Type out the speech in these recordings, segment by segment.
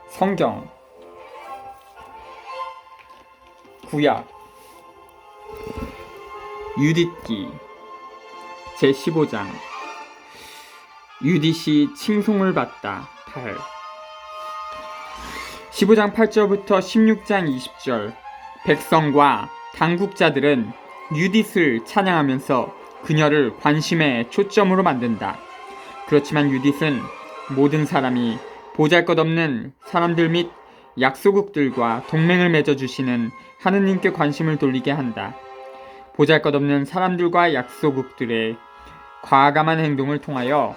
성경 구약 유딧기 제15장 유딧이 칭송을 받다 8 15장 8절부터 16장 20절 백성과 당국자들은 유딧을 찬양하면서 그녀를 관심의 초점으로 만든다. 그렇지만 유딧은 모든 사람이 보잘것없는 사람들 및 약소국들과 동맹을 맺어주시는 하느님께 관심을 돌리게 한다. 보잘것없는 사람들과 약소국들의 과감한 행동을 통하여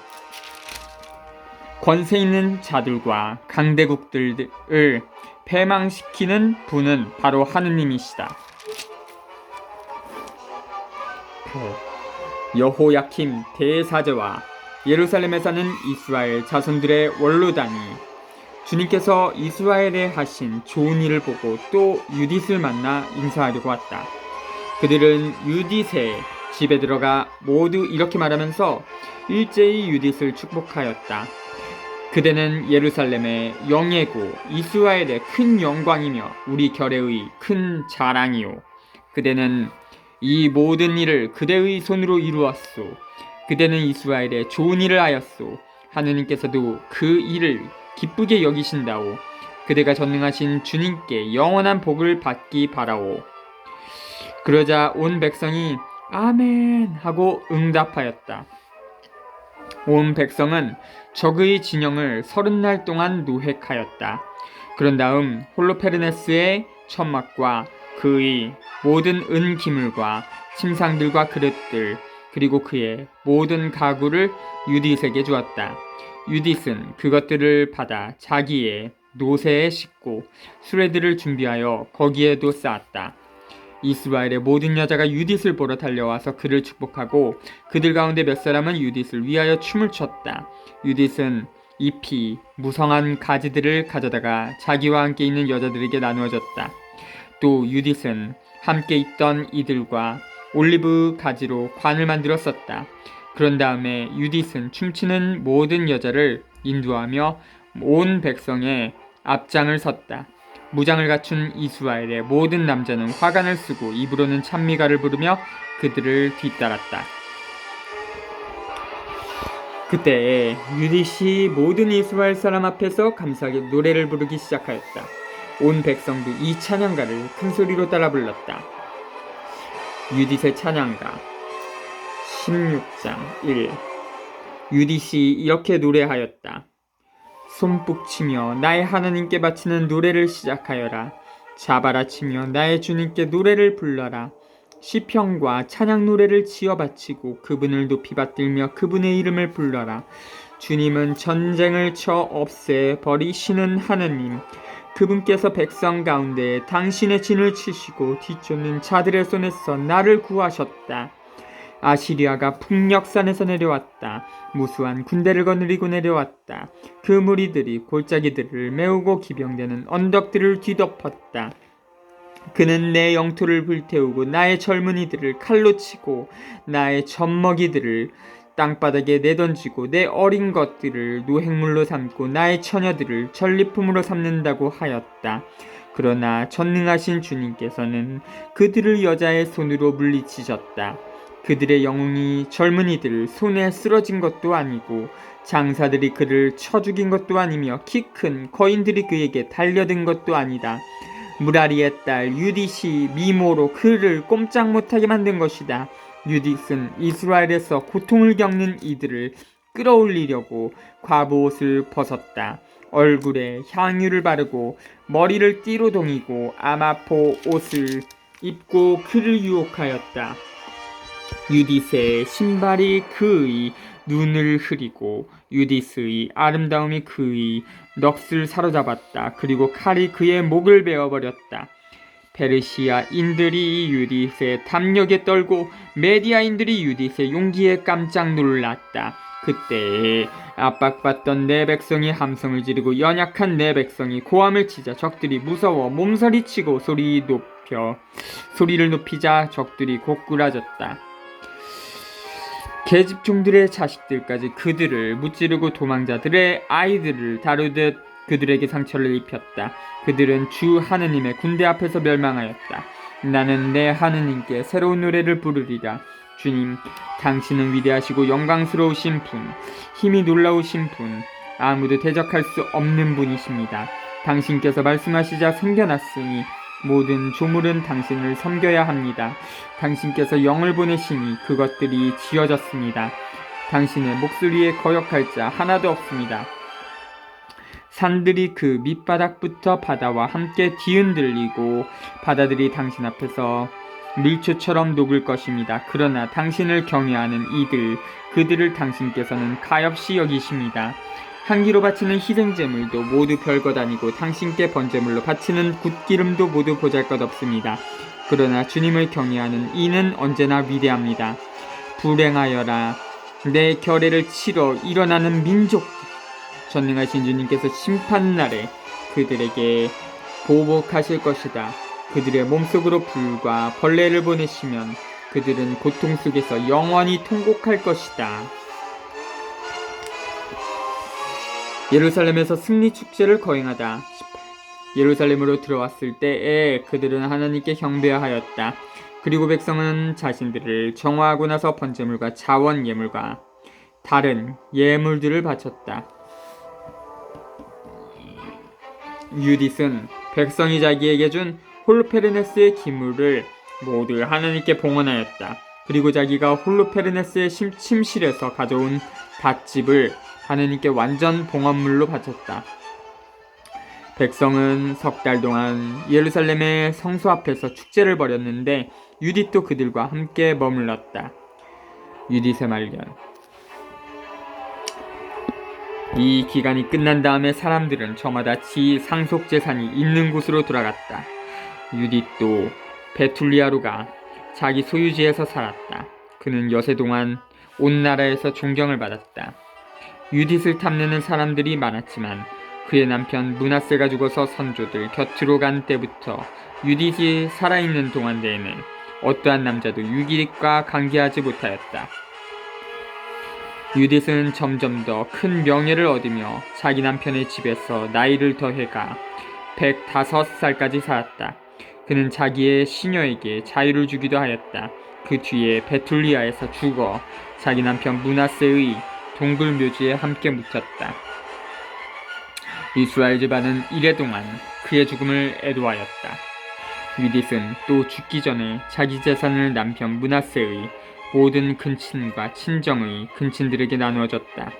권세 있는 자들과 강대국들을 패망시키는 분은 바로 하느님이시다. 여호야킴 대사제와 예루살렘에 사는 이스라엘 자손들의 원로단이 주님께서 이스라엘에 하신 좋은 일을 보고 또 유딧을 만나 인사하려고 왔다. 그들은 유딧의 집에 들어가 모두 이렇게 말하면서 일제히 유딧을 축복하였다. 그대는 예루살렘의 영예고 이스라엘의 큰 영광이며 우리 결의의 큰 자랑이요. 그대는 이 모든 일을 그대의 손으로 이루었소. 그대는 이스라엘에 좋은 일을 하였소. 하느님께서도 그 일을 기쁘게 여기신다오. 그대가 전능하신 주님께 영원한 복을 받기 바라오. 그러자 온 백성이 아멘 하고 응답하였다. 온 백성은 적의 진영을 30날 동안 노획하였다. 그런 다음 홀로페르네스의 천막과 그의 모든 은기물과 침상들과 그릇들 그리고 그의 모든 가구를 유딧에게 주었다. 유딧은 그것들을 받아 자기의 노새에 싣고 수레들을 준비하여 거기에도 쌓았다. 이스라엘의 모든 여자가 유딧을 보러 달려와서 그를 축복하고 그들 가운데 몇 사람은 유딧을 위하여 춤을 췄다. 유딧은 잎이 무성한 가지들을 가져다가 자기와 함께 있는 여자들에게 나누어줬다. 또 유딧은 함께 있던 이들과 올리브 가지로 관을 만들어 썼다. 그런 다음에 유딧은 춤추는 모든 여자를 인도하며 온 백성의 앞장을 섰다. 무장을 갖춘 이스라엘의 모든 남자는 화관을 쓰고 입으로는 찬미가를 부르며 그들을 뒤따랐다. 그때 유딧이 모든 이스라엘 사람 앞에서 감사하게 노래를 부르기 시작하였다. 온 백성도 이 찬양가를 큰 소리로 따라 불렀다. 유딧의 찬양가 16장 1 유딧이 이렇게 노래하였다. 손뼉치며 나의 하나님께 바치는 노래를 시작하여라. 자바라 치며 나의 주님께 노래를 불러라. 시편과 찬양 노래를 지어 바치고 그분을 높이 받들며 그분의 이름을 불러라. 주님은 전쟁을 쳐 없애 버리시는 하느님. 그분께서 백성 가운데 당신의 진을 치시고 뒤쫓는 자들의 손에서 나를 구하셨다. 아시리아가 북녘산에서 내려왔다. 무수한 군대를 거느리고 내려왔다. 그 무리들이 골짜기들을 메우고 기병대는 언덕들을 뒤덮었다. 그는 내 영토를 불태우고 나의 젊은이들을 칼로 치고 나의 젖먹이들을 땅바닥에 내던지고 내 어린 것들을 노획물로 삼고 나의 처녀들을 전리품으로 삼는다고 하였다. 그러나 전능하신 주님께서는 그들을 여자의 손으로 물리치셨다. 그들의 영웅이 젊은이들 손에 쓰러진 것도 아니고 장사들이 그를 쳐 죽인 것도 아니며 키 큰 거인들이 그에게 달려든 것도 아니다. 무라리의 딸 유딧이 미모로 그를 꼼짝 못하게 만든 것이다. 유딧은 이스라엘에서 고통을 겪는 이들을 끌어올리려고 과부 옷을 벗었다. 얼굴에 향유를 바르고 머리를 띠로 동이고 아마포 옷을 입고 그를 유혹하였다. 유딧의 신발이 그의 눈을 흐리고 유딧의 아름다움이 그의 넋을 사로잡았다. 그리고 칼이 그의 목을 베어버렸다. 페르시아인들이 유딧의 담력에 떨고 메디아인들이 유딧의 용기에 깜짝 놀랐다. 그때 압박받던 내 백성이 함성을 지르고 연약한 내 백성이 고함을 치자 적들이 무서워 몸서리치고 소리를 높이자 적들이 고꾸라졌다. 계집종들의 자식들까지 그들을 무찌르고 도망자들의 아이들을 다루듯 그들에게 상처를 입혔다. 그들은 주 하느님의 군대 앞에서 멸망하였다. 나는 내 하느님께 새로운 노래를 부르리라. 주님, 당신은 위대하시고 영광스러우신 분, 힘이 놀라우신 분, 아무도 대적할 수 없는 분이십니다. 당신께서 말씀하시자 생겨났으니 모든 조물은 당신을 섬겨야 합니다. 당신께서 영을 보내시니 그것들이 지어졌습니다. 당신의 목소리에 거역할 자 하나도 없습니다. 산들이 그 밑바닥부터 바다와 함께 뒤흔들리고 바다들이 당신 앞에서 밀초처럼 녹을 것입니다. 그러나 당신을 경외하는 그들을 당신께서는 가엾이 여기십니다. 향기로 바치는 희생제물도 모두 별것 아니고 당신께 번제물로 바치는 굿기름도 모두 보잘것없습니다. 그러나 주님을 경외하는 이는 언제나 위대합니다. 불행하여라. 내 결례를 치러 일어나는 민족. 전능하신 주님께서 심판날에 그들에게 보복하실 것이다. 그들의 몸속으로 불과 벌레를 보내시면 그들은 고통 속에서 영원히 통곡할 것이다. 예루살렘에서 승리 축제를 거행하다. 18. 예루살렘으로 들어왔을 때에 그들은 하나님께 경배하였다. 그리고 백성은 자신들을 정화하고 나서 번제물과 자원 예물과 다른 예물들을 바쳤다. 유딧은 백성이 자기에게 준 홀로페르네스의 기물을 모두 하나님께 봉헌하였다. 그리고 자기가 홀로페르네스의 침실에서 가져온 닷집을 하나님께 완전 봉헌물로 바쳤다. 백성은 석 달 동안 예루살렘의 성소 앞에서 축제를 벌였는데 유딧도 그들과 함께 머물렀다. 유딧의 말년. 이 기간이 끝난 다음에 사람들은 저마다 지 상속 재산이 있는 곳으로 돌아갔다. 유딧도 베툴리아로 가 자기 소유지에서 살았다. 그는 여세 동안 온 나라에서 존경을 받았다. 유딧을 탐내는 사람들이 많았지만 그의 남편 므낫세가 죽어서 선조들 곁으로 간 때부터 유딧이 살아있는 동안 내에는 어떠한 남자도 유딧과 관계하지 못하였다. 유딧은 점점 더 큰 명예를 얻으며 자기 남편의 집에서 나이를 더해가 105살까지 살았다. 그는 자기의 시녀에게 자유를 주기도 하였다. 그 뒤에 베툴리아에서 죽어 자기 남편 므낫세의 동굴 묘지에 함께 묻혔다. 이스라엘 집안은 이래동안 그의 죽음을 애도하였다. 유딧은 또 죽기 전에 자기 재산을 남편 므낫세의 모든 근친과 친정의 근친들에게 나누어줬다.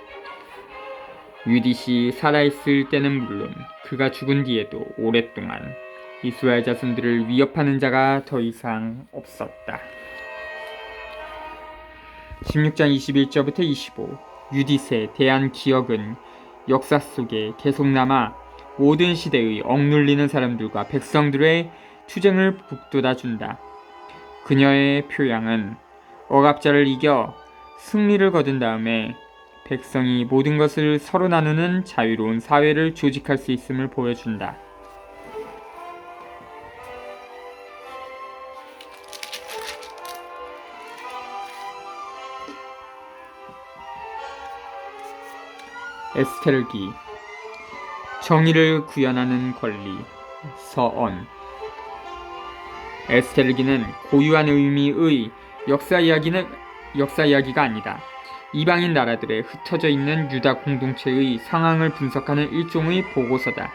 유딧이 살아있을 때는 물론 그가 죽은 뒤에도 오랫동안 이스라엘 자손들을 위협하는 자가 더 이상 없었다. 16장 21절부터 25. 유딧에 대한 기억은 역사 속에 계속 남아 모든 시대의 억눌리는 사람들과 백성들의 투쟁을 북돋아준다. 그녀의 표양은 억압자를 이겨 승리를 거둔 다음에 백성이 모든 것을 서로 나누는 자유로운 사회를 조직할 수 있음을 보여준다. 에스테르기. 정의를 구현하는 권리. 서언. 에스테르기는 고유한 의미의 역사 이야기가 아니다. 이방인 나라들에 흩어져 있는 유다 공동체의 상황을 분석하는 일종의 보고서다.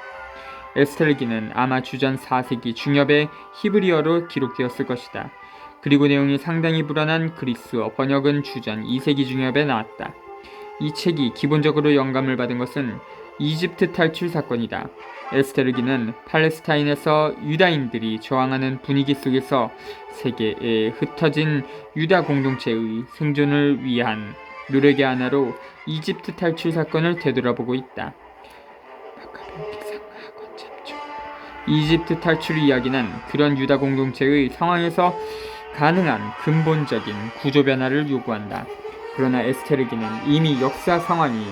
에스테르기는 아마 주전 4세기 중엽에 히브리어로 기록되었을 것이다. 그리고 내용이 상당히 불안한 그리스어 번역은 주전 2세기 중엽에 나왔다. 이 책이 기본적으로 영감을 받은 것은 이집트 탈출 사건이다. 에스테르기는 팔레스타인에서 유다인들이 저항하는 분위기 속에서 세계에 흩어진 유다 공동체의 생존을 위한 노력의 하나로 이집트 탈출 사건을 되돌아보고 있다. 이집트 탈출 이야기는 그런 유다 공동체의 상황에서 가능한 근본적인 구조 변화를 요구한다. 그러나 에스테르기는 이미 역사 상황이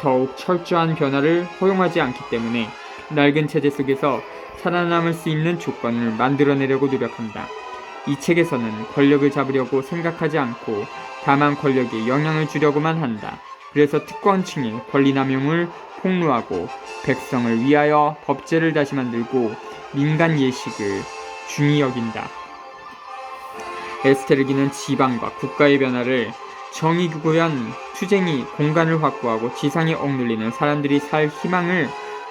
더욱 철저한 변화를 허용하지 않기 때문에 낡은 체제 속에서 살아남을 수 있는 조건을 만들어내려고 노력한다. 이 책에서는 권력을 잡으려고 생각하지 않고 다만 권력에 영향을 주려고만 한다. 그래서 특권층의 권리남용을 폭로하고 백성을 위하여 법제를 다시 만들고 민간 예식을 중히 여긴다. 에스테르기는 지방과 국가의 변화를 정의구현 투쟁이 공간을 확보하고 지상에 억눌리는 사람들이 살 희망을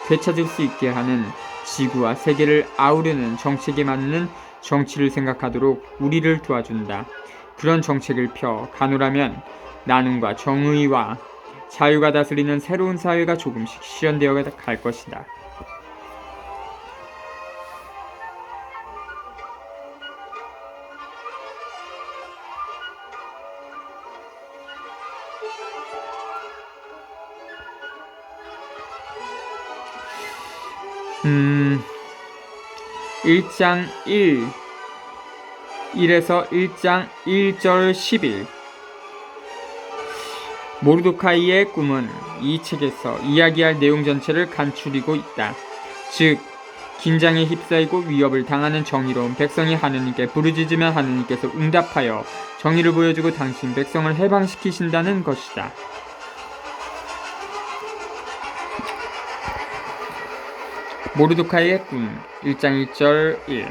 되찾을 수 있게 하는 지구와 세계를 아우르는 정책에 맞는 정치를 생각하도록 우리를 도와준다. 그런 정책을 펴 가노라면 나눔과 정의와 자유가 다스리는 새로운 사회가 조금씩 실현되어 갈 것이다. 음... 1장 1에서 1장 1절 10일 모르도카이의 꿈은 이 책에서 이야기할 내용 전체를 간추리고 있다. 즉 긴장에 휩싸이고 위협을 당하는 정의로운 백성이 하느님께 부르짖으면 하느님께서 응답하여 정의를 보여주고 당신 백성을 해방시키신다는 것이다. 모르도카이의 꿈 1장 1절 1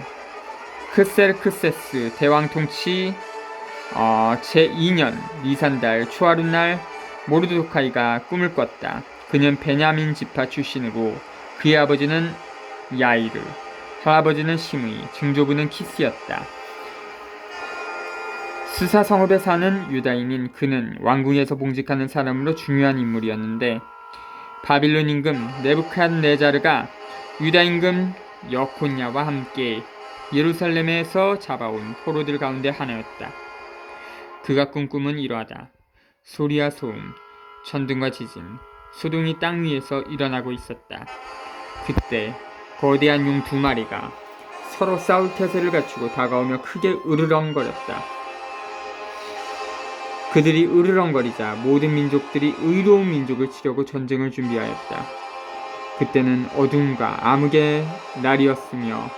크세르크세스 대왕 통치 제2년 니산달 초하룻날 모르도카이가 꿈을 꿨다. 그는 베냐민 지파 출신으로 그의 아버지는 야이르, 할아버지는 시므이, 증조부는 키스였다. 스사 성읍에 사는 유다인인 그는 왕궁에서 봉직하는 사람으로 중요한 인물이었는데 바빌론 임금 네부칸네자르가 유다 임금 여콘야와 함께 예루살렘에서 잡아온 포로들 가운데 하나였다. 그가 꾼 꿈은 이러하다. 소리와 소음, 천둥과 지진, 소동이 땅 위에서 일어나고 있었다. 그때 거대한 용 2마리가 서로 싸울 태세를 갖추고 다가오며 크게 으르렁거렸다. 그들이 으르렁거리자 모든 민족들이 의로운 민족을 치려고 전쟁을 준비하였다. 그때는 어둠과 암흑의 날이었으며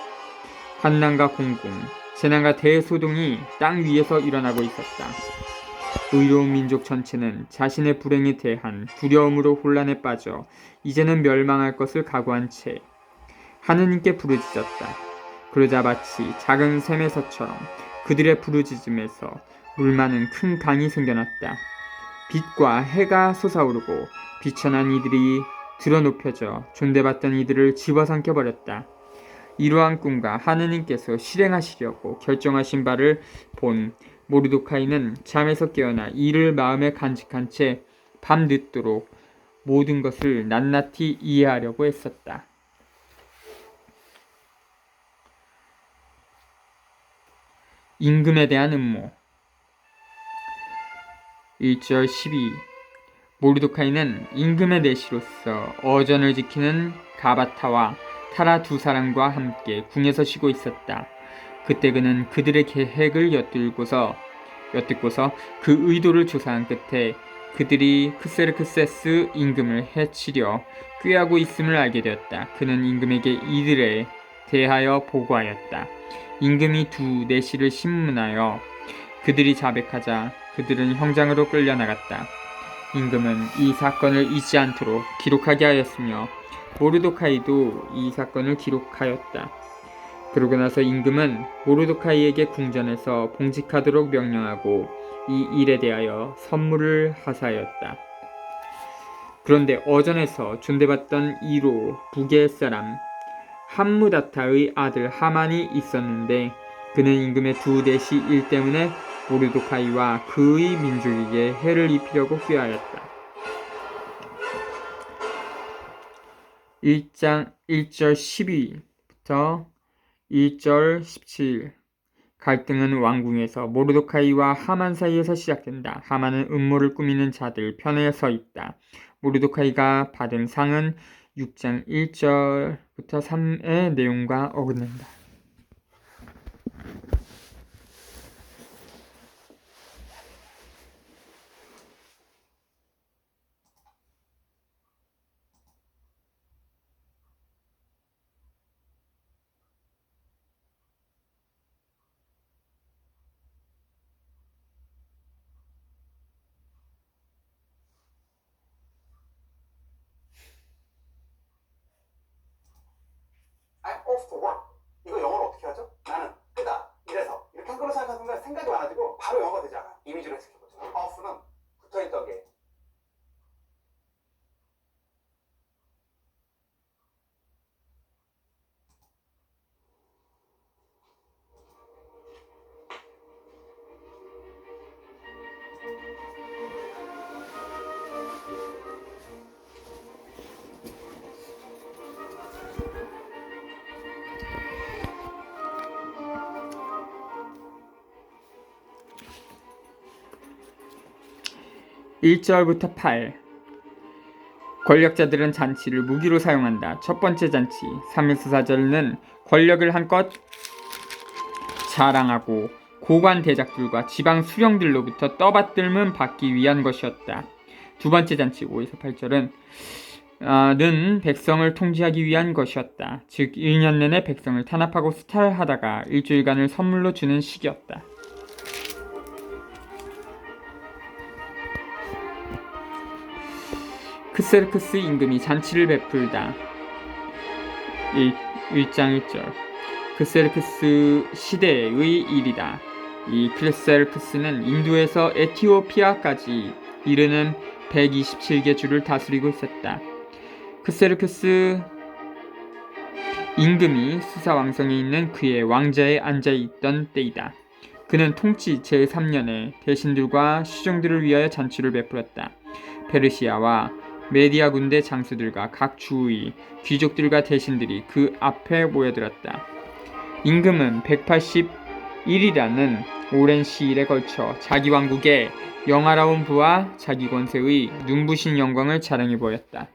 환난과 공공, 재난과 대소동이 땅 위에서 일어나고 있었다. 의로운 민족 전체는 자신의 불행에 대한 두려움으로 혼란에 빠져 이제는 멸망할 것을 각오한 채 하느님께 부르짖었다. 그러자 마치 작은 샘에서처럼 그들의 부르짖음에서 물 많은 큰 강이 생겨났다. 빛과 해가 솟아오르고 비천한 이들이 드러눕혀져 존대받던 이들을 집어삼켜버렸다. 이러한 꿈과 하느님께서 실행하시려고 결정하신 바를 본 모르도카이는 잠에서 깨어나 이를 마음에 간직한 채 밤늦도록 모든 것을 낱낱이 이해하려고 했었다. 임금에 대한 음모 1절 12 모르도카이는 임금의 내시로서 어전을 지키는 가바타와 타라 2사람과 함께 궁에서 쉬고 있었다. 그때 그는 그들의 계획을 엿듣고서 그 의도를 조사한 끝에 그들이 크세르크세스 임금을 해치려 꾀하고 있음을 알게 되었다. 그는 임금에게 이들에 대하여 보고하였다. 임금이 2 내시를 신문하여 그들이 자백하자 그들은 형장으로 끌려나갔다. 임금은 이 사건을 잊지 않도록 기록하게 하였으며 모르도카이도 이 사건을 기록하였다. 그러고 나서 임금은 모르도카이에게 궁전에서 봉직하도록 명령하고 이 일에 대하여 선물을 하사하였다. 그런데 어전에서 존대받던 이로 북의 사람 함무다타의 아들 하만이 있었는데 그는 임금의 2 내시 일 때문에 모르도카이와 그의 민족에게 해를 입히려고 꾀하였다. 1장 1절 12부터 1절 17 갈등은 왕궁에서 모르도카이와 하만 사이에서 시작된다. 하만은 음모를 꾸미는 자들 편에 서 있다. 모르도카이가 받은 상은 6장 1절부터 3의 내용과 어긋난다. 보고 이거 영어로 어떻게 하죠? 나는 끄다, 이래서 이렇게 한글로 생각하는 순간 생각이 많아지고 바로 영어가 되지 않아요. 이미지로 해석해보죠. of는 붙어있던 게 (1절부터) 8. 권력자들은 잔치를 무기로 사용한다. 첫 번째 잔치 3에서 4절은 권력을 한껏 자랑하고 고관 대작들과 지방 수령들로부터 떠받들면 받기 위한 것이었다. 두 번째 잔치 5에서 8절은 는 백성을 통치하기 위한 것이었다. 즉 1년 내내 백성을 탄압하고 수탈하다가 일주일간을 선물로 주는 시기였다. 크세르크스 임금이 잔치를 베풀다. 1장 1절 크세르크스 시대의 일이다. 이 크세르크스는 인도에서 에티오피아까지 이르는 127개 주를 다스리고 있었다. 크세르크스 임금이 수사왕성에 있는 그의 왕자에 앉아있던 때이다. 그는 통치 제3년에 대신들과 시종들을 위하여 잔치를 베풀었다. 페르시아와 메디아 군대 장수들과 각 주의 귀족들과 대신들이 그 앞에 모여들었다. 임금은 181이라는 오랜 시일에 걸쳐 자기 왕국의 영화로운 부와 자기 권세의 눈부신 영광을 자랑해 보였다.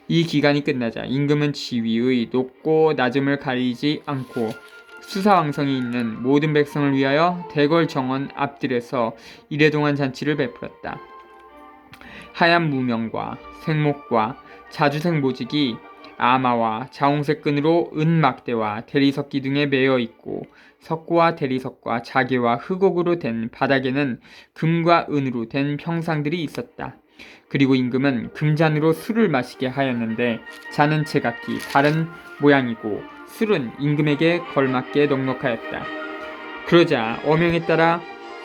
이 기간이 끝나자 임금은 지위의 높고 낮음을 가리지 않고 수사왕성이 있는 모든 백성을 위하여 대궐 정원 앞들에서 이래동안 잔치를 베풀었다. 하얀 무명과 생목과 자주색 모직이 아마와 자홍색 끈으로 은 막대와 대리석기 등에 매여 있고 석고와 대리석과 자개와 흑옥으로 된 바닥에는 금과 은으로 된 평상들이 있었다. 그리고 임금은 금잔으로 술을 마시게 하였는데 잔은 제각기 다른 모양이고 술은 임금에게 걸맞게 넉넉하였다. 그러자 어명에 따라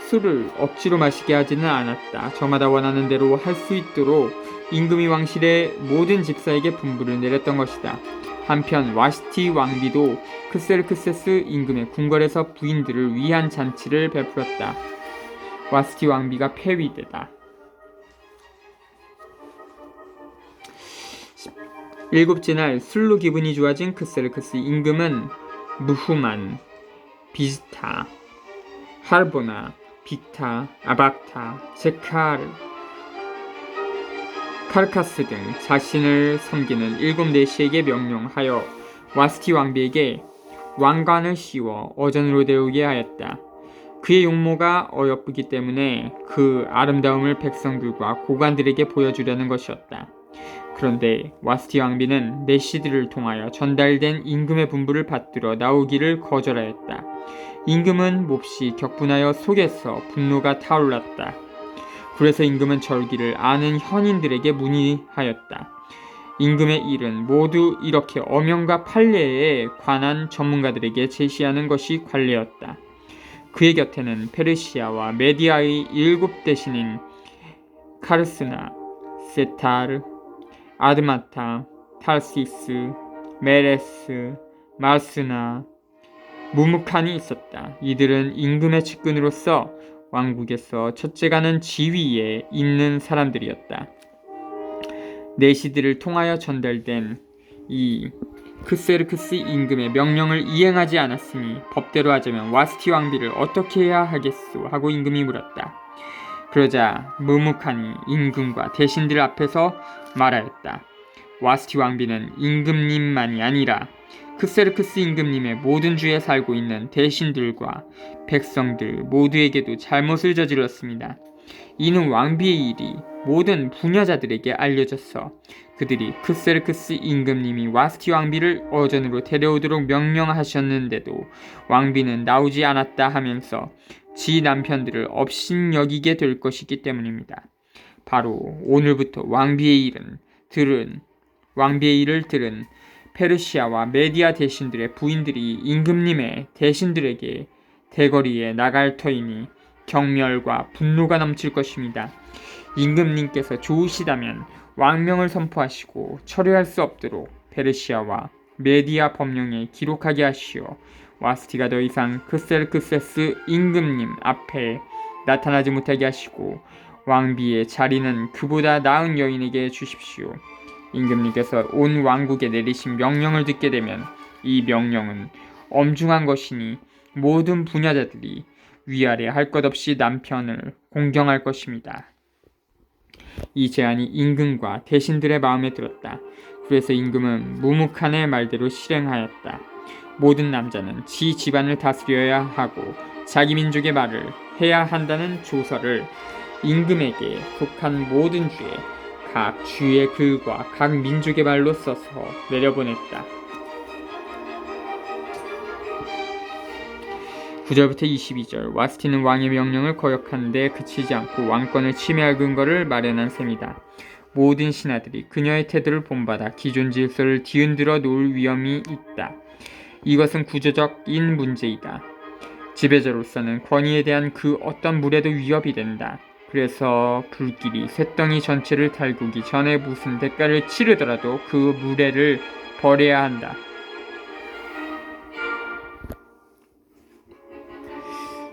술을 억지로 마시게 하지는 않았다. 저마다 원하는 대로 할 수 있도록 임금이 왕실의 모든 직사에게 분부를 내렸던 것이다. 한편 와시티 왕비도 크세르크세스 임금의 궁궐에서 부인들을 위한 잔치를 베풀었다. 와시티 왕비가 폐위되다. 7째 날 술로 기분이 좋아진 크세르크스 임금은 무후만, 비스타, 할보나, 빅타, 아박타, 제카르, 카르카스 등 자신을 섬기는 7내시에게 명령하여 와스티 왕비에게 왕관을 씌워 어전으로 데우게 하였다. 그의 용모가 어여쁘기 때문에 그 아름다움을 백성들과 고관들에게 보여주려는 것이었다. 그런데 와스티 왕비는 내시들을 통하여 전달된 임금의 분부를 받들어 나오기를 거절하였다. 임금은 몹시 격분하여 속에서 분노가 타올랐다. 그래서 임금은 절기를 아는 현인들에게 문의하였다. 임금의 일은 모두 이렇게 엄연과 판례에 관한 전문가들에게 제시하는 것이 관례였다. 그의 곁에는 페르시아와 메디아의 7대신인 카르스나, 세타르, 아드마타, 탈시스, 메레스, 마스나, 무무칸이 있었다. 이들은 임금의 측근으로서 왕국에서 첫째가는 지위에 있는 사람들이었다. 내시들을 통하여 전달된 이 크세르크스 임금의 명령을 이행하지 않았으니 법대로 하자면 와스티 왕비를 어떻게 해야 하겠소? 하고 임금이 물었다. 그러자 무무칸이 임금과 대신들 앞에서 말하였다. 와스티 왕비는 임금님만이 아니라 크세르크스 임금님의 모든 주에 살고 있는 대신들과 백성들 모두에게도 잘못을 저질렀습니다. 이는 왕비의 일이 모든 부녀자들에게 알려졌어 그들이 크세르크스 임금님이 와스티 왕비를 어전으로 데려오도록 명령하셨는데도 왕비는 나오지 않았다 하면서 지 남편들을 업신여기게 될 것이기 때문입니다. 바로 오늘부터 왕비의 일을 들은 페르시아와 메디아 대신들의 부인들이 임금님의 대신들에게 대거리에 나갈 터이니 경멸과 분노가 넘칠 것입니다. 임금님께서 좋으시다면 왕명을 선포하시고 철회할 수 없도록 페르시아와 메디아 법령에 기록하게 하시오. 와스티가 더 이상 크셀크세스 임금님 앞에 나타나지 못하게 하시고 왕비의 자리는 그보다 나은 여인에게 주십시오. 임금님께서 온 왕국에 내리신 명령을 듣게 되면 이 명령은 엄중한 것이니 모든 분야자들이 위아래 할 것 없이 남편을 공경할 것입니다. 이 제안이 임금과 대신들의 마음에 들었다. 그래서 임금은 무묵한의 말대로 실행하였다. 모든 남자는 지 집안을 다스려야 하고 자기 민족의 말을 해야 한다는 조서를 임금에게 속한 모든 주에 각 주의 글과 각 민족의 말로 써서 내려보냈다. 9절부터 22절. 와스티는 왕의 명령을 거역하는데 그치지 않고 왕권을 침해할 근거를 마련한 셈이다. 모든 신하들이 그녀의 태도를 본받아 기존 질서를 뒤흔들어 놓을 위험이 있다. 이것은 구조적인 문제이다. 지배자로서는 권위에 대한 그 어떤 무례도 위협이 된다. 그래서 불길이 쇳덩이 전체를 달구기 전에 무슨 대가를 치르더라도 그 무례를 버려야 한다.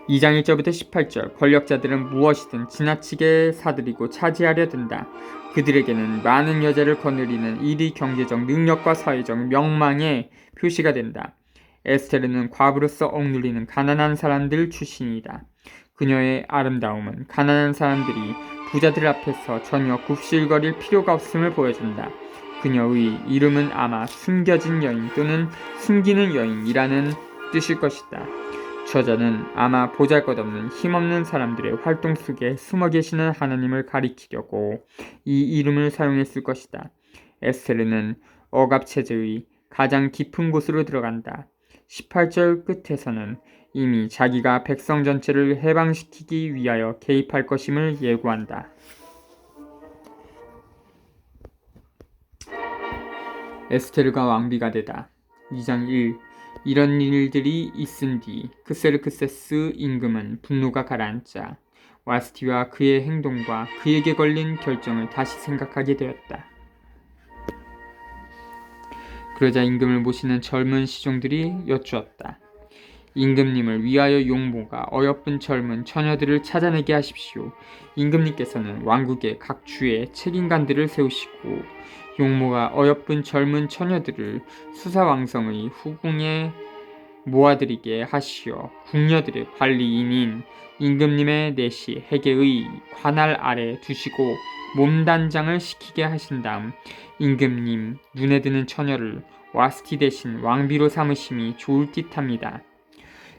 2장 1절부터 18절. 권력자들은 무엇이든 지나치게 사들이고 차지하려 든다. 그들에게는 많은 여자를 거느리는 일이 경제적 능력과 사회적 명망의 표시가 된다. 에스테르는 과부로서 억눌리는 가난한 사람들 출신이다. 그녀의 아름다움은 가난한 사람들이 부자들 앞에서 전혀 굽실거릴 필요가 없음을 보여준다. 그녀의 이름은 아마 숨겨진 여인 또는 숨기는 여인이라는 뜻일 것이다. 저자는 아마 보잘것없는 힘없는 사람들의 활동 속에 숨어 계시는 하나님을 가리키려고 이 이름을 사용했을 것이다. 에스테르는 억압체제의 가장 깊은 곳으로 들어간다. 18절 끝에서는 이미 자기가 백성 전체를 해방시키기 위하여 개입할 것임을 예고한다. 에스테르가 왕비가 되다. 2장 1. 이런 일들이 있은 뒤 크셀크세스 임금은 분노가 가라앉자 와스티와 그의 행동과 그에게 걸린 결정을 다시 생각하게 되었다. 그러자 임금을 모시는 젊은 시종들이 여쭈었다. 임금님을 위하여 용모가 어여쁜 젊은 처녀들을 찾아내게 하십시오. 임금님께서는 왕국의 각 주에 책임관들을 세우시고 용모가 어여쁜 젊은 처녀들을 수사왕성의 후궁에 모아들이게 하시어 궁녀들의 관리인인 임금님의 내시 해계의 관할 아래 두시고 몸단장을 시키게 하신 다음 임금님 눈에 드는 처녀를 와스티 대신 왕비로 삼으심이 좋을 듯합니다.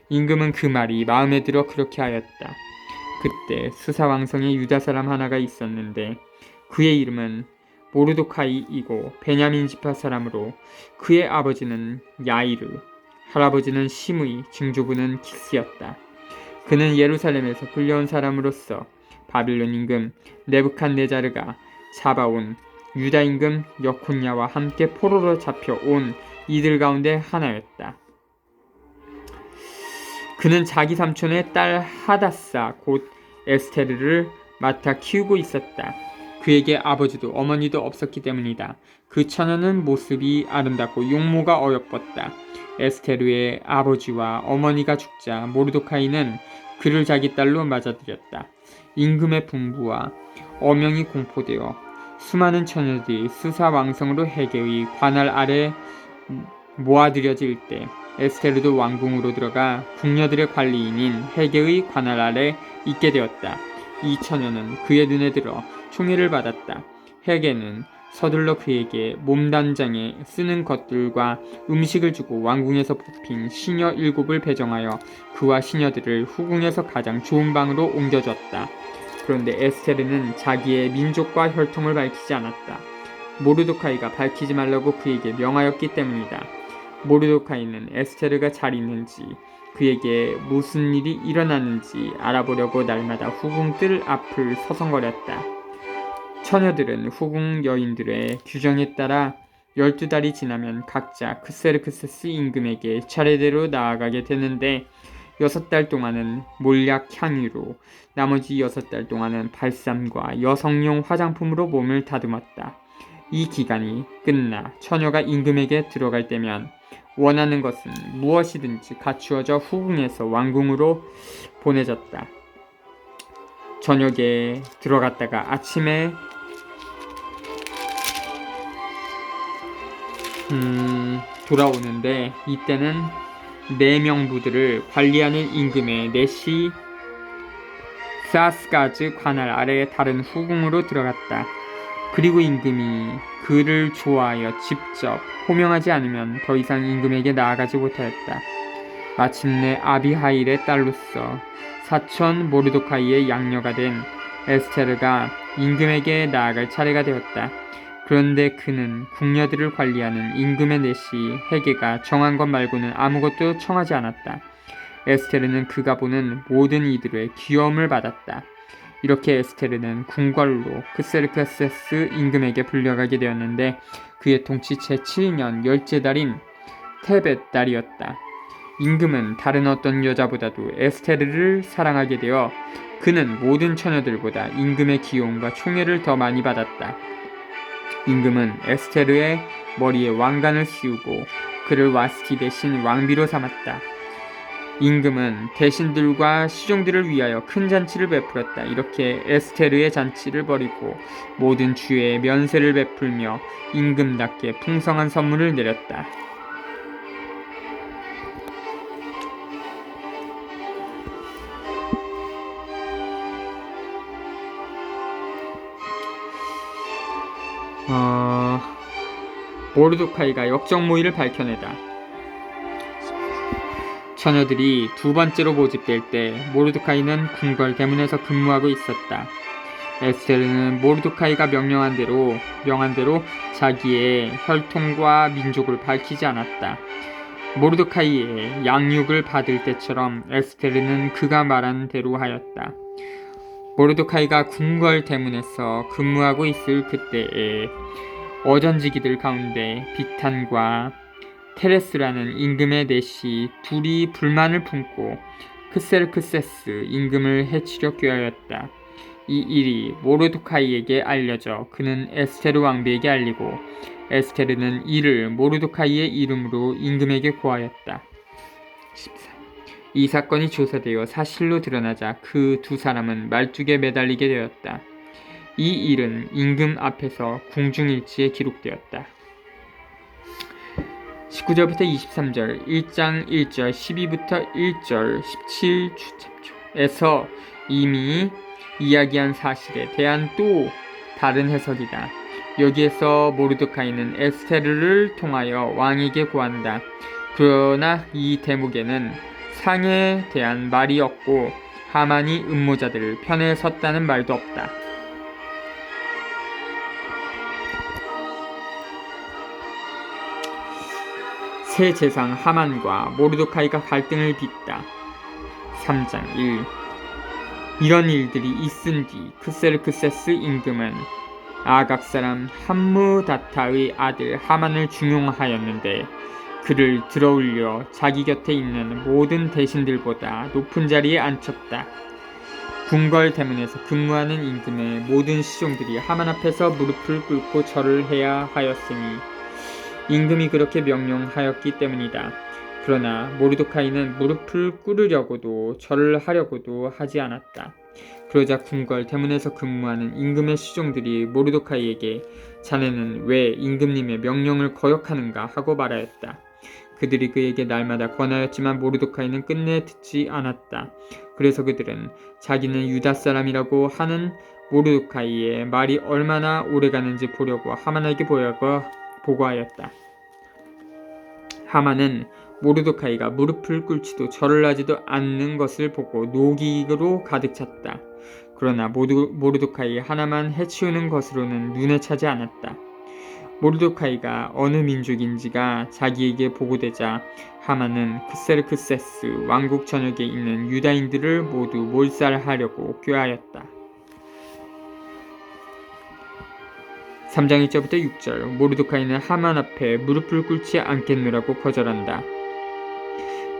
임금은 그 말이 마음에 들어 그렇게 하였다. 그때 수사왕성의 유다 사람 하나가 있었는데 그의 이름은 모르도카이이고 베냐민 지파 사람으로 그의 아버지는 야이르, 할아버지는 시므이, 증조부는 킥스였다. 그는 예루살렘에서 끌려온 사람으로서 바빌론 임금 네부칸네자르가 잡아온 유다 임금 여콘야와 함께 포로로 잡혀온 이들 가운데 하나였다. 그는 자기 삼촌의 딸 하다사 곧 에스테르를 맡아 키우고 있었다. 그에게 아버지도 어머니도 없었기 때문이다. 그 처녀는 모습이 아름답고 용모가 어여뻤다. 에스테르의 아버지와 어머니가 죽자 모르도카이는 그를 자기 딸로 맞아들였다. 임금의 분부와 어명이 공포되어 수많은 처녀들이 수사왕성으로 해계의 관할 아래 모아들여질 때 에스테르도 왕궁으로 들어가 궁녀들의 관리인인 해계의 관할 아래 있게 되었다. 이 처녀는 그의 눈에 들어 총애를 받았다. 해계는 서둘러 그에게 몸단장에 쓰는 것들과 음식을 주고 왕궁에서 뽑힌 시녀 7을 배정하여 그와 시녀들을 후궁에서 가장 좋은 방으로 옮겨줬다. 그런데 에스테르는 자기의 민족과 혈통을 밝히지 않았다. 모르도카이가 밝히지 말라고 그에게 명하였기 때문이다. 모르도카이는 에스테르가 잘 있는지 그에게 무슨 일이 일어났는지 알아보려고 날마다 후궁 뜰 앞을 서성거렸다. 처녀들은 후궁 여인들의 규정에 따라 12달이 지나면 각자 크세르크세스 임금에게 차례대로 나아가게 되는데 6달 동안은 몰약 향유로, 나머지 6달 동안은 발삼과 여성용 화장품으로 몸을 다듬었다. 이 기간이 끝나 처녀가 임금에게 들어갈 때면 원하는 것은 무엇이든지 갖추어져 후궁에서 왕궁으로 보내졌다. 저녁에 들어갔다가 아침에 돌아오는데 이때는 4명 부들을 관리하는 임금의 넷이 사스가즈 관할 아래의 다른 후궁으로 들어갔다. 그리고 임금이 그를 좋아하여 직접 호명하지 않으면 더 이상 임금에게 나아가지 못하였다. 마침내 아비하일의 딸로서 사촌 모르도카이의 양녀가 된 에스테르가 임금에게 나아갈 차례가 되었다. 그런데 그는 궁녀들을 관리하는 임금의 넷이 헤게가 정한 것 말고는 아무것도 청하지 않았다. 에스테르는 그가 보는 모든 이들의 귀여움을 받았다. 이렇게 에스테르는 궁궐로 크세르크세스 임금에게 불려가게 되었는데 그의 통치 제7년 10째 달인 테벳 달이었다. 임금은 다른 어떤 여자보다도 에스테르를 사랑하게 되어 그는 모든 처녀들보다 임금의 귀여움과 총애를 더 많이 받았다. 임금은 에스테르의 머리에 왕관을 씌우고 그를 와스티 대신 왕비로 삼았다. 임금은 대신들과 시종들을 위하여 큰 잔치를 베풀었다. 이렇게 에스테르의 잔치를 벌이고 모든 주에 면세를 베풀며 임금답게 풍성한 선물을 내렸다. 모르도카이가 역적 모의를 밝혀내다. 처녀들이 두 번째로 모집될 때 모르도카이는 궁궐 대문에서 근무하고 있었다. 에스테르는 모르도카이가 명한 대로 자기의 혈통과 민족을 밝히지 않았다. 모르도카이의 양육을 받을 때처럼 에스테르는 그가 말한 대로 하였다. 모르도카이가 궁궐 대문에서 근무하고 있을 그때에 어전지기들 가운데 빅탄과 테레스라는 임금의 넷이 둘이 불만을 품고 크세르크세스 임금을 해치려 꾀하였다. 이 일이 모르도카이에게 알려져 그는 에스테르 왕비에게 알리고 에스테르는 이를 모르도카이의 이름으로 임금에게 고하였다. 13. 이 사건이 조사되어 사실로 드러나자 그 두 사람은 말뚝에 매달리게 되었다. 이 일은 임금 앞에서 궁중일지에 기록되었다. 19절부터 23절, 1장 1절, 12부터 1절, 17주첩조에서 이미 이야기한 사실에 대한 또 다른 해석이다. 여기에서 모르도카이는 에스테르를 통하여 왕에게 고한다. 그러나 이 대목에는 상에 대한 말이 없고 하만이 음모자들 편에 섰다는 말도 없다. 새 재상 하만과 모르도카이가 갈등을 빚다. 3장 1. 이런 일들이 있은 뒤 크세르크세스 임금은 아각 사람 함무다타의 아들 하만을 중용하였는데 그를 들어올려 자기 곁에 있는 모든 대신들보다 높은 자리에 앉혔다. 궁궐 대문에서 근무하는 임금의 모든 시종들이 하만 앞에서 무릎을 꿇고 절을 해야 하였으니 임금이 그렇게 명령하였기 때문이다. 그러나 모르도카이는 무릎을 꿇으려고도 절을 하려고도 하지 않았다. 그러자 궁궐 대문에서 근무하는 임금의 시종들이 모르도카이에게 자네는 왜 임금님의 명령을 거역하는가 하고 말하였다. 그들이 그에게 날마다 권하였지만 모르도카이는 끝내 듣지 않았다. 그래서 그들은 자기는 유다 사람이라고 하는 모르도카이의 말이 얼마나 오래가는지 보려고 하만에게 보고하였다. 하만은 모르도카이가 무릎을 꿇지도 절을 하지도 않는 것을 보고 노기로 가득 찼다. 그러나 모르도카이 하나만 해치우는 것으로는 눈에 차지 않았다. 모르도카이가 어느 민족인지가 자기에게 보고되자 하만은 크세르크세스 왕국 전역에 있는 유다인들을 모두 몰살하려고 꾀하였다. 3장 1절부터 6절. 모르드카이는 하만 앞에 무릎을 꿇지 않겠노라고 거절한다.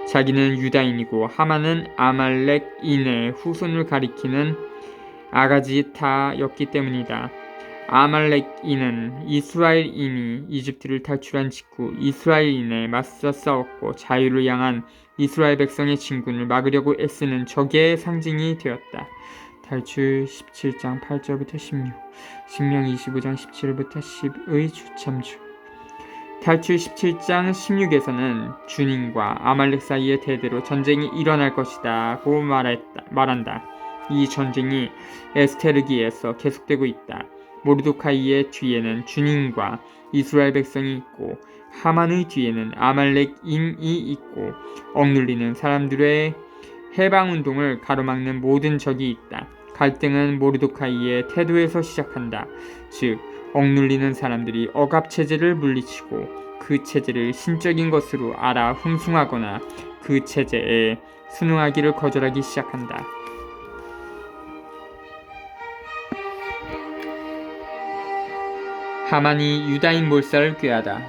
자기는 유다인이고 하만은 아말렉인의 후손을 가리키는 아가지타였기 때문이다. 아말렉인은 이스라엘인이 이집트를 탈출한 직후 이스라엘인에 맞서 싸웠고 자유를 향한 이스라엘 백성의 진군을 막으려고 애쓰는 적의 상징이 되었다. 탈출 17장 8절부터 16, 신명 25장 17부터 10의 주참주. 탈출 17장 16에서는 주님과 아말렉 사이에 대대로 전쟁이 일어날 것이다고 말한다. 이 전쟁이 에스테르기에서 계속되고 있다. 모르드카이의 뒤에는 주님과 이스라엘 백성이 있고 하만의 뒤에는 아말렉인이 있고 억눌리는 사람들의 해방운동을 가로막는 모든 적이 있다. 갈등은 모르드카이의 태도에서 시작한다. 즉 억눌리는 사람들이 억압체제를 물리치고 그 체제를 신적인 것으로 알아 흠숭하거나 그 체제에 순응하기를 거절하기 시작한다. 하만이 유다인 몰살을 꾀하다.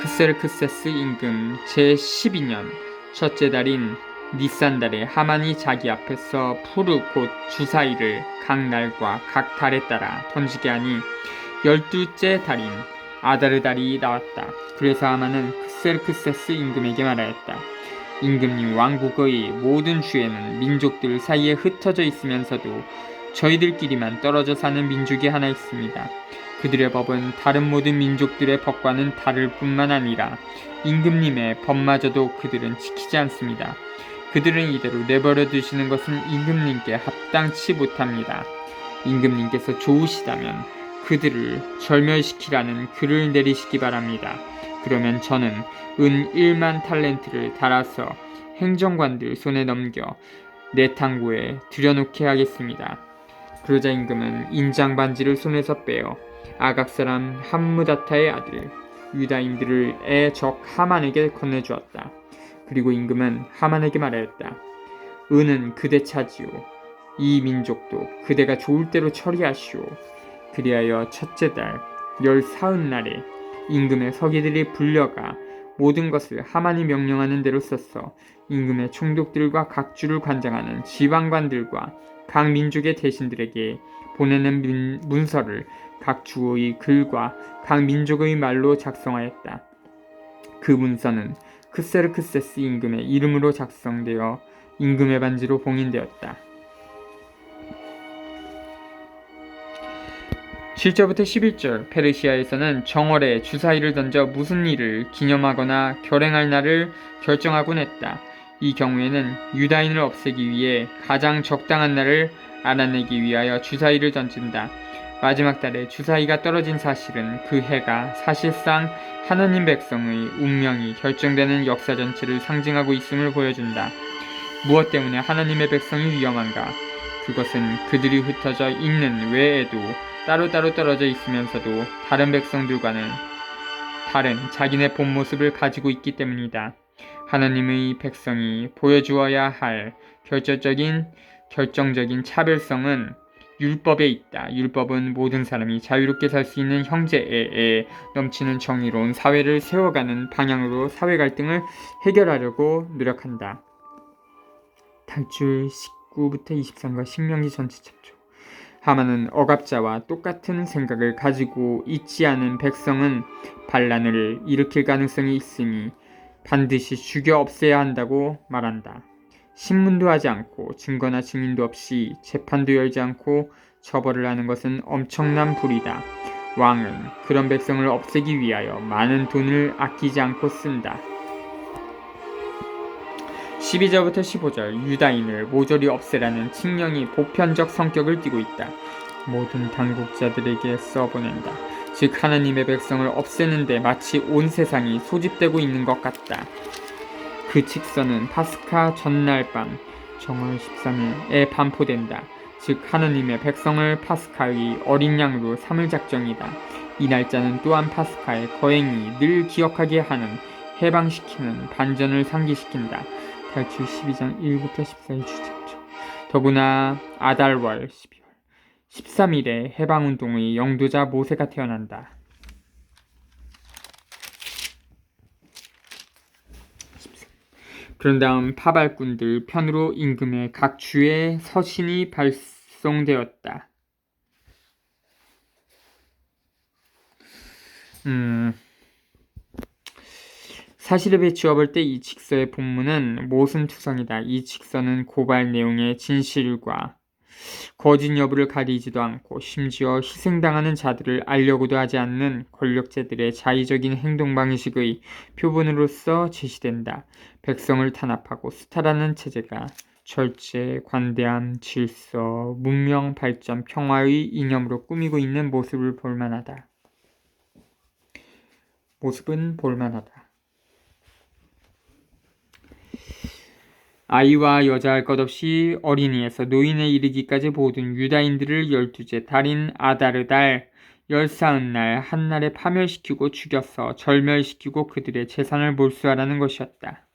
크세르크세스 임금 제12년 첫째 달인 니산달에 하만이 자기 앞에서 푸르 곧 주사위를 각 날과 각 달에 따라 던지게 하니 12째 달인 아다르 달이 나왔다. 그래서 하만은 크세르크세스 임금에게 말하였다. 임금님, 왕국의 모든 주에는 민족들 사이에 흩어져 있으면서도 저희들끼리만 떨어져 사는 민족이 하나 있습니다. 그들의 법은 다른 모든 민족들의 법과는 다를 뿐만 아니라 임금님의 법마저도 그들은 지키지 않습니다. 그들은 이대로 내버려 두시는 것은 임금님께 합당치 못합니다. 임금님께서 좋으시다면 그들을 절멸시키라는 글을 내리시기 바랍니다. 그러면 저는 은 1만 탈렌트를 달아서 행정관들 손에 넘겨 내 탕고에 들여놓게 하겠습니다. 그러자 임금은 인장 반지를 손에서 빼어 아각 사람 함무다타의 아들 유다인들의 적 하만에게 건네주었다. 그리고 임금은 하만에게 말하였다. 은은 그대 차지요. 이 민족도 그대가 좋을 대로 처리하시오. 그리하여 첫째 달 14흔날에 임금의 서기들이 불려가 모든 것을 하만이 명령하는 대로 썼어. 임금의 총독들과 각 주를 관장하는 지방관들과 각 민족의 대신들에게 보내는 문서를 각 주의 글과 각 민족의 말로 작성하였다. 그 문서는 크세르크세스 임금의 이름으로 작성되어 임금의 반지로 봉인되었다. 7절부터 11절. 페르시아에서는 정월에 주사위를 던져 무슨 일을 기념하거나 결행할 날을 결정하곤 했다. 이 경우에는 유다인을 없애기 위해 가장 적당한 날을 알아내기 위하여 주사위를 던진다. 마지막 달에 주사위가 떨어진 사실은 그 해가 사실상 하나님 백성의 운명이 결정되는 역사 전체를 상징하고 있음을 보여준다. 무엇 때문에 하나님의 백성이 위험한가? 그것은 그들이 흩어져 있는 외에도 따로따로 떨어져 있으면서도 다른 백성들과는 다른 자기네 본 모습을 가지고 있기 때문이다. 하나님의 백성이 보여주어야 할 결정적인 차별성은 율법에 있다. 율법은 모든 사람이 자유롭게 살 수 있는 형제에 넘치는 정의로운 사회를 세워가는 방향으로 사회 갈등을 해결하려고 노력한다. 탈출 19부터 23과 신명기 전체 첩조. 하만은 억압자와 똑같은 생각을 가지고 있지 않은 백성은 반란을 일으킬 가능성이 있으니 반드시 죽여 없애야 한다고 말한다. 신문도 하지 않고 증거나 증인도 없이 재판도 열지 않고 처벌을 하는 것은 엄청난 불이다. 왕은 그런 백성을 없애기 위하여 많은 돈을 아끼지 않고 쓴다. 12절부터 15절. 유다인을 모조리 없애라는 칙령이 보편적 성격을 띠고 있다. 모든 당국자들에게 써보낸다. 즉 하나님의 백성을 없애는데 마치 온 세상이 소집되고 있는 것 같다. 그 칙서는 파스카 전날 밤 정월 13일에 반포된다. 즉 하나님의 백성을 파스카의 어린 양으로 삼을 작정이다. 이 날짜는 또한 파스카의 거행이 늘 기억하게 하는 해방시키는 반전을 상기시킨다. 탈출 12장 1부터 14일 주제죠. 더구나 아달월 12월 13일에 해방운동의 영도자 모세가 태어난다. 그런 다음 파발꾼들 편으로 임금의 각 주에 서신이 발송되었다. 사실을 배치어볼 때 이 직서의 본문은 모순투성이다. 이 직서는 고발 내용의 진실과 거짓 여부를 가리지도 않고 심지어 희생당하는 자들을 알려고도 하지 않는 권력자들의 자의적인 행동 방식의 표본으로서 제시된다. 백성을 탄압하고 수탈하는 체제가 절제, 관대함, 질서, 문명, 발전, 평화의 이념으로 꾸미고 있는 모습은 볼만하다. 아이와 여자 할 것 없이 어린이에서 노인에 이르기까지 모든 유다인들을 12째 달인 아다르달 14날 한날에 파멸시키고 죽여서 절멸시키고 그들의 재산을 몰수하라는 것이었다.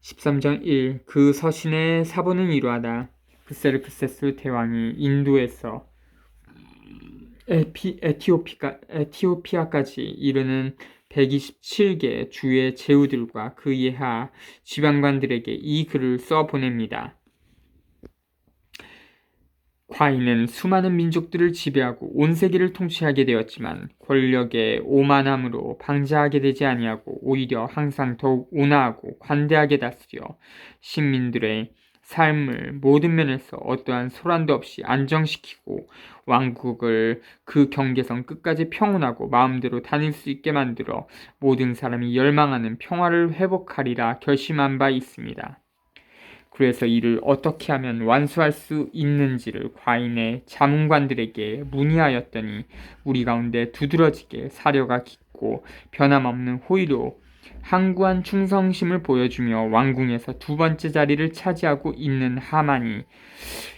13장 1. 그 서신의 사본은 이러하다. 그세르크세스 대왕이 인도에서 에티오피아까지 이르는 127개 주의 제후들과 그 예하 지방관들에게 이 글을 써 보냅니다. 과인은 수많은 민족들을 지배하고 온 세계를 통치하게 되었지만 권력의 오만함으로 방자하게 되지 아니하고 오히려 항상 더욱 온화하고 관대하게 다스려 신민들의 삶을 모든 면에서 어떠한 소란도 없이 안정시키고 왕국을 그 경계선 끝까지 평온하고 마음대로 다닐 수 있게 만들어 모든 사람이 열망하는 평화를 회복하리라 결심한 바 있습니다. 그래서 이를 어떻게 하면 완수할 수 있는지를 과인의 자문관들에게 문의하였더니 우리 가운데 두드러지게 사려가 깊고 변함없는 호의로 항구한 충성심을 보여주며 왕궁에서 두 번째 자리를 차지하고 있는 하만이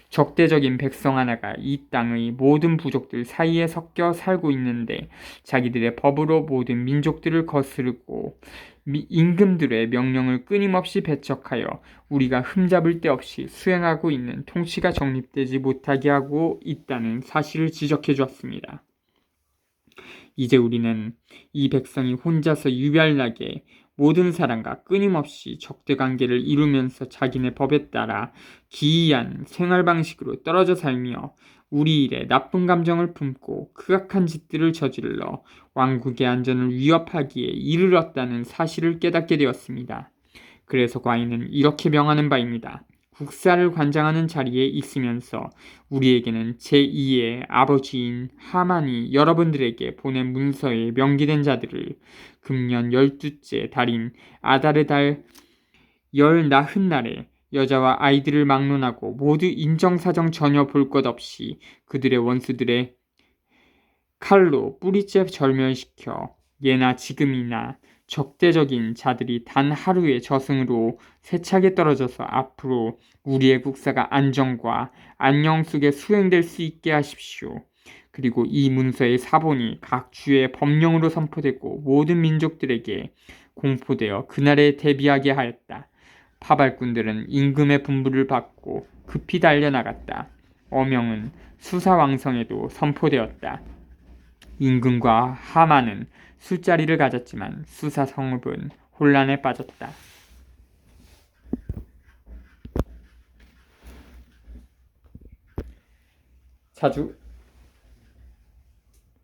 적대적인 백성 하나가 이 땅의 모든 부족들 사이에 섞여 살고 있는데 자기들의 법으로 모든 민족들을 거스르고 임금들의 명령을 끊임없이 배척하여 우리가 흠잡을 데 없이 수행하고 있는 통치가 정립되지 못하게 하고 있다는 사실을 지적해 주었습니다. 이제 우리는 이 백성이 혼자서 유별나게 모든 사람과 끊임없이 적대관계를 이루면서 자기네 법에 따라 기이한 생활방식으로 떨어져 살며 우리 일에 나쁜 감정을 품고 극악한 짓들을 저질러 왕국의 안전을 위협하기에 이르렀다는 사실을 깨닫게 되었습니다. 그래서 과인은 이렇게 명하는 바입니다. 국사를 관장하는 자리에 있으면서 우리에게는 제2의 아버지인 하만이 여러분들에게 보낸 문서에 명기된 자들을 금년 12째 달인 아다르달 14날에 여자와 아이들을 막론하고 모두 인정사정 전혀 볼 것 없이 그들의 원수들의 칼로 뿌리째 절멸시켜 예나 지금이나 적대적인 자들이 단 하루의 저승으로 세차게 떨어져서 앞으로 우리의 국사가 안정과 안녕 속에 수행될 수 있게 하십시오. 그리고 이 문서의 사본이 각 주의 법령으로 선포되고 모든 민족들에게 공포되어 그날에 대비하게 하였다. 파발꾼들은 임금의 분부를 받고 급히 달려나갔다. 어명은 수사왕성에도 선포되었다. 임금과 하만은 술자리를 가졌지만 수사 성읍은 혼란에 빠졌다.